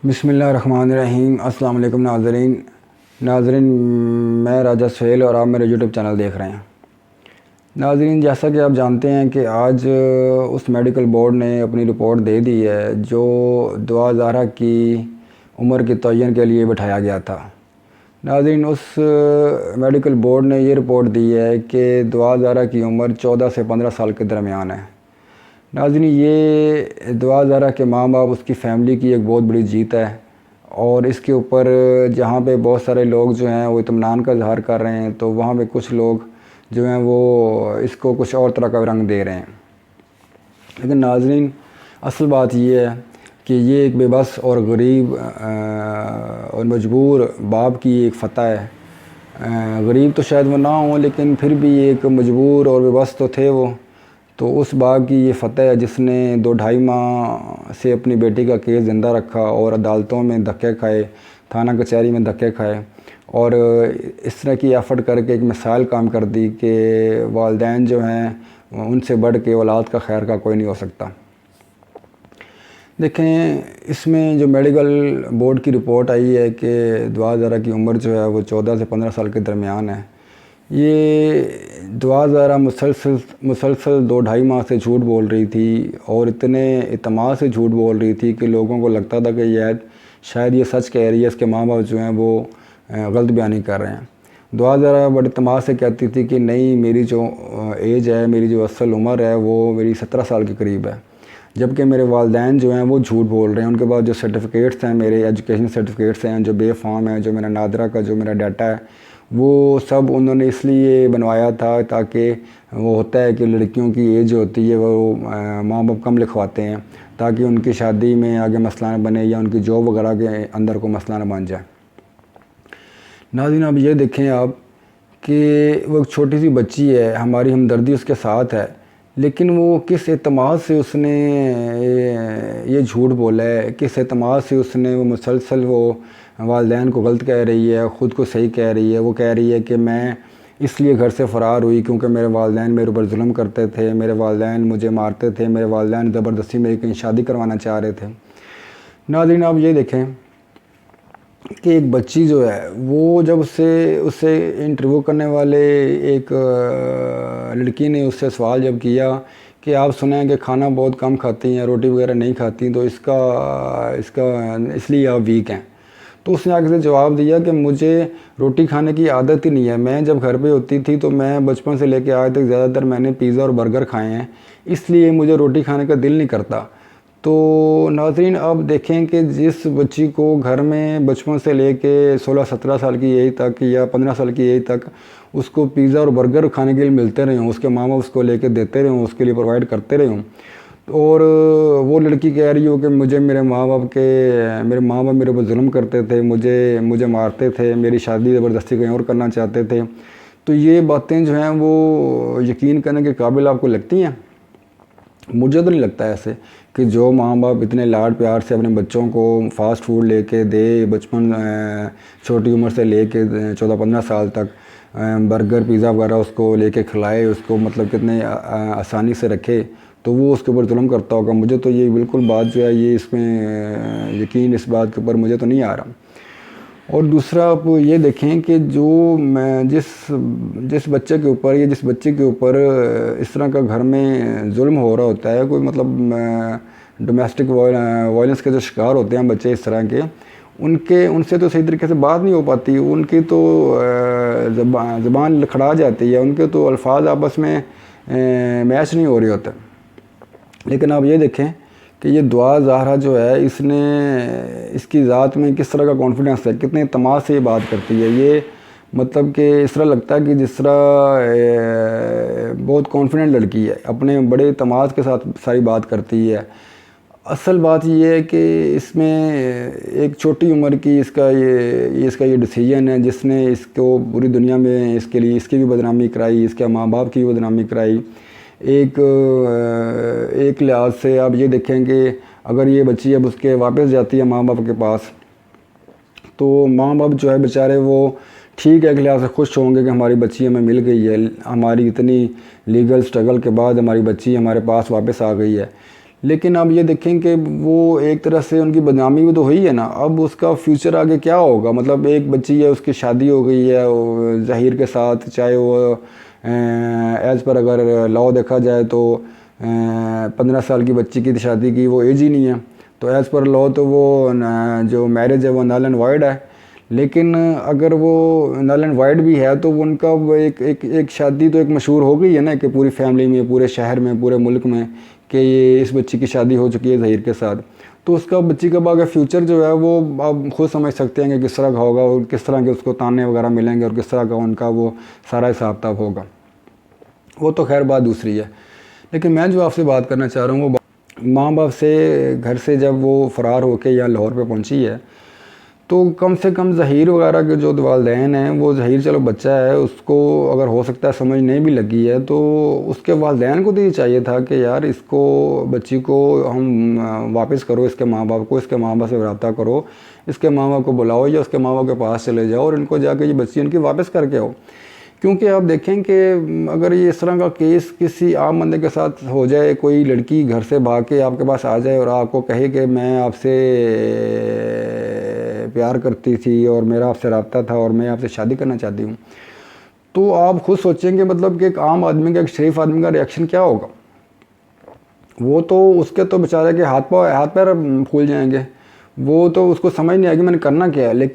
بسم اللہ الرحمن الرحیم۔ السلام علیکم ناظرین، میں راجہ سہیل اور آپ میرے یوٹیوب چینل دیکھ رہے ہیں۔ ناظرین، جیسا کہ آپ جانتے ہیں کہ آج اس میڈیکل بورڈ نے اپنی رپورٹ دے دی ہے جو دعا زہرا کی عمر کے تعین کے لیے بٹھایا گیا تھا۔ ناظرین، اس میڈیکل بورڈ نے یہ رپورٹ دی ہے کہ دعا زہرا کی عمر 14 سے 15 سال کے درمیان ہے۔ ناظرین، یہ دعا زہرا کے ماں باپ، اس کی فیملی کی ایک بہت بڑی جیت ہے، اور اس کے اوپر جہاں پہ بہت سارے لوگ جو ہیں وہ اطمینان کا اظہار کر رہے ہیں، تو وہاں پہ کچھ لوگ جو ہیں وہ اس کو کچھ اور طرح کا رنگ دے رہے ہیں۔ لیکن ناظرین، اصل بات یہ ہے کہ یہ ایک بے بس اور غریب اور مجبور باپ کی ایک فتح ہے۔ غریب تو شاید وہ نہ ہوں، لیکن پھر بھی ایک مجبور اور بے بس تو تھے وہ۔ تو اس باپ کی یہ فتح ہے جس نے 2-2.5 ماہ سے اپنی بیٹی کا کیس زندہ رکھا اور عدالتوں میں دھکے کھائے، تھانہ کچہری میں دھکے کھائے، اور اس طرح کی ایفرٹ کر کے ایک مثال کام کر دی کہ والدین جو ہیں ان سے بڑھ کے اولاد کا خیر کا کوئی نہیں ہو سکتا۔ دیکھیں، اس میں جو میڈیکل بورڈ کی رپورٹ آئی ہے کہ دعا زہرا کی عمر جو ہے وہ 14 سے 15 سال کے درمیان ہے۔ یہ دعا زہرا مسلسل 2-2.5 ماہ سے جھوٹ بول رہی تھی، اور اتنے اعتماد سے جھوٹ بول رہی تھی کہ لوگوں کو لگتا تھا کہ شاید یہ سچ کہہ رہی ہے، اس کے ماں باپ جو ہیں وہ غلط بیانی کر رہے ہیں۔ دعا زہرا بڑے اعتماد سے کہتی تھی کہ نہیں، میری جو ایج ہے، میری جو اصل عمر ہے وہ میری 17 سال کے قریب ہے، جبکہ میرے والدین جو ہیں وہ جھوٹ بول رہے ہیں۔ ان کے بعد جو سرٹیفکیٹس ہیں، میرے ایجوکیشن سرٹیفکیٹس ہیں جو بے فارم ہیں، جو میرا نادرہ کا جو میرا ڈیٹا ہے، وہ سب انہوں نے اس لیے بنوایا تھا تاکہ وہ ہوتا ہے کہ لڑکیوں کی ایج ہوتی ہے وہ ماں باپ کم لکھواتے ہیں تاکہ ان کی شادی میں آگے مسئلہ نہ بنے یا ان کی جاب وغیرہ کے اندر کو مسئلہ نہ بن جائے۔ ناظرین، اب یہ دیکھیں آپ کہ وہ ایک چھوٹی سی بچی ہے، ہماری ہمدردی اس کے ساتھ ہے، لیکن وہ کس اعتماد سے اس نے یہ جھوٹ بولا ہے، کس اعتماد سے اس نے وہ مسلسل وہ والدین کو غلط کہہ رہی ہے، خود کو صحیح کہہ رہی ہے۔ وہ کہہ رہی ہے کہ میں اس لیے گھر سے فرار ہوئی کیونکہ میرے والدین میرے اوپر ظلم کرتے تھے، میرے والدین مجھے مارتے تھے، میرے والدین زبردستی میری کہیں شادی کروانا چاہ رہے تھے۔ ناظرین، آپ یہ دیکھیں کہ ایک بچی جو ہے وہ جب اسے انٹرویو کرنے والے ایک لڑکی نے اس سے سوال جب کیا کہ آپ سنیں کہ کھانا بہت کم کھاتی ہیں، روٹی وغیرہ نہیں کھاتی، تو اس لیے آپ ویک ہیں، تو اس نے آگے سے جواب دیا کہ مجھے روٹی کھانے کی عادت ہی نہیں ہے۔ میں جب گھر پہ ہوتی تھی تو میں بچپن سے لے کے آج تک زیادہ تر میں نے پیزا اور برگر کھائے ہیں، اس لیے مجھے روٹی کھانے کا دل نہیں کرتا۔ تو ناظرین، آپ دیکھیں کہ جس بچی کو گھر میں بچپن سے لے کے 16-17 سال کی ایج تک یا 15 سال کی ایج تک اس کو پیزا اور برگر کھانے کے لیے ملتے رہے ہوں، اس کے ماں باپ اس کو لے کے دیتے رہے ہوں، اس کے لیے پرووائڈ کرتے رہے ہوں، اور وہ لڑکی کہہ رہی ہو کہ میرے ماں باپ میرے اوپر ظلم کرتے تھے، مجھے مارتے تھے، میری شادی زبردستی کہیں اور کرنا چاہتے تھے، تو یہ باتیں جو ہیں وہ یقین کرنے کے قابل آپ کو لگتی ہیں؟ مجھے تو نہیں لگتا ایسے کہ جو ماں باپ اتنے لاڈ پیار سے اپنے بچوں کو فاسٹ فوڈ لے کے دے، بچپن چھوٹی عمر سے لے کے 14-15 سال تک برگر پیزا وغیرہ اس کو لے کے کھلائے، اس کو مطلب کتنے آسانی سے رکھے، تو وہ اس کے اوپر ظلم کرتا ہوگا۔ مجھے تو یہ بالکل بات جو ہے یہ اس میں یقین اس بات کے اوپر مجھے تو نہیں آ رہا۔ اور دوسرا آپ یہ دیکھیں کہ جس بچے کے اوپر یا جس بچے کے اوپر اس طرح کا گھر میں ظلم ہو رہا ہوتا ہے، کوئی مطلب ڈومیسٹک وائلنس کے جو شکار ہوتے ہیں بچے اس طرح کے، ان سے تو صحیح طریقے سے بات نہیں ہو پاتی، ان کی تو زبان لکھڑا جاتی ہے، ان کے تو الفاظ آپس میں میچ نہیں ہو رہے ہوتے۔ لیکن آپ یہ دیکھیں کہ یہ دعا زہرا جو ہے اس کی ذات میں کس طرح کا کانفیڈنس ہے، کتنے اعتماد سے یہ بات کرتی ہے، یہ مطلب کہ اس طرح لگتا ہے کہ جس طرح بہت کانفیڈنٹ لڑکی ہے، اپنے بڑے اعتماد کے ساتھ ساری بات کرتی ہے۔ اصل بات یہ ہے کہ اس میں ایک چھوٹی عمر کی اس کا یہ ڈیسیجن ہے جس نے اس کو پوری دنیا میں اس کے لیے اس کی بھی بدنامی کرائی، اس کے ماں باپ کی بھی بدنامی کرائی۔ ایک لحاظ سے آپ یہ دیکھیں کہ اگر یہ بچی اب اس کے واپس جاتی ہے ماں باپ کے پاس، تو ماں باپ جو ہے بیچارے وہ ٹھیک ہے ایک لحاظ سے خوش ہوں گے کہ ہماری بچی ہمیں مل گئی ہے، ہماری اتنی لیگل سٹرگل کے بعد ہماری بچی ہمارے پاس واپس آ گئی ہے، لیکن اب یہ دیکھیں کہ وہ ایک طرح سے ان کی بدنامی بھی تو ہوئی ہے نا. اب اس کا فیوچر آگے کیا ہوگا؟ مطلب ایک بچی ہے، اس کی شادی ہو گئی ہے ظہیر کے ساتھ، چاہے وہ ایز پر اگر لاء دیکھا جائے تو 15 سال کی بچی کی شادی کی وہ ایج ہی نہیں ہے، تو ایز پر لاء تو وہ جو میرج ہے وہ نل اینڈ وائڈ ہے. لیکن اگر وہ نل اینڈ وائڈ بھی ہے تو ان کا ایک شادی تو ایک مشہور ہو گئی ہے نا کہ پوری فیملی میں، پورے شہر میں، پورے ملک میں، کہ یہ اس بچی کی شادی ہو چکی ہے ظہیر کے ساتھ. تو اس کا بچی کا آگے فیوچر جو ہے وہ آپ خود سمجھ سکتے ہیں کہ کس طرح کا ہوگا، اور کس طرح کے اس کو تانے وغیرہ ملیں گے، اور کس طرح کا ان کا وہ سارا حساب کتاب ہوگا. وہ تو خیر بات دوسری ہے. لیکن میں جو آپ سے بات کرنا چاہ رہا ہوں وہ ماں باپ سے گھر سے جب وہ فرار ہو کے یا لاہور پہ پہنچی ہے تو کم سے کم ظہیر وغیرہ کے جو والدین ہیں، وہ ظہیر چلو بچہ ہے، اس کو اگر ہو سکتا ہے سمجھ نہیں بھی لگی ہے تو اس کے والدین کو تو یہ چاہیے تھا کہ یار اس کو، بچی کو ہم واپس کرو، اس کے ماں باپ کو، اس کے ماں باپ سے رابطہ کرو، اس کے ماں باپ کو بلاؤ یا اس کے ماں باپ کے پاس چلے جاؤ اور ان کو جا کے یہ بچی ان کی واپس کر کے آؤ. کیونکہ آپ دیکھیں کہ اگر یہ اس طرح کا کیس کسی عام بندے کے ساتھ ہو جائے، کوئی لڑکی گھر سے بھاگ کے آپ کے پاس آ جائے اور آپ کو کہے کہ میں آپ سے پیار کرتی تھی اور میرا آپ سے رابطہ تھا اور میں آپ سے شادی کرنا چاہتی ہوں، تو آپ خود سوچیں گے مطلب کہ ایک عام آدمی کا، ایک شریف آدمی کا ریئیکشن کیا ہوگا. وہ تو اس کے تو بیچارے کے ہاتھ پیر پھول جائیں گے، وہ تو اس کو سمجھ نہیں آئے گی میں نے کرنا کیا ہے. لیکن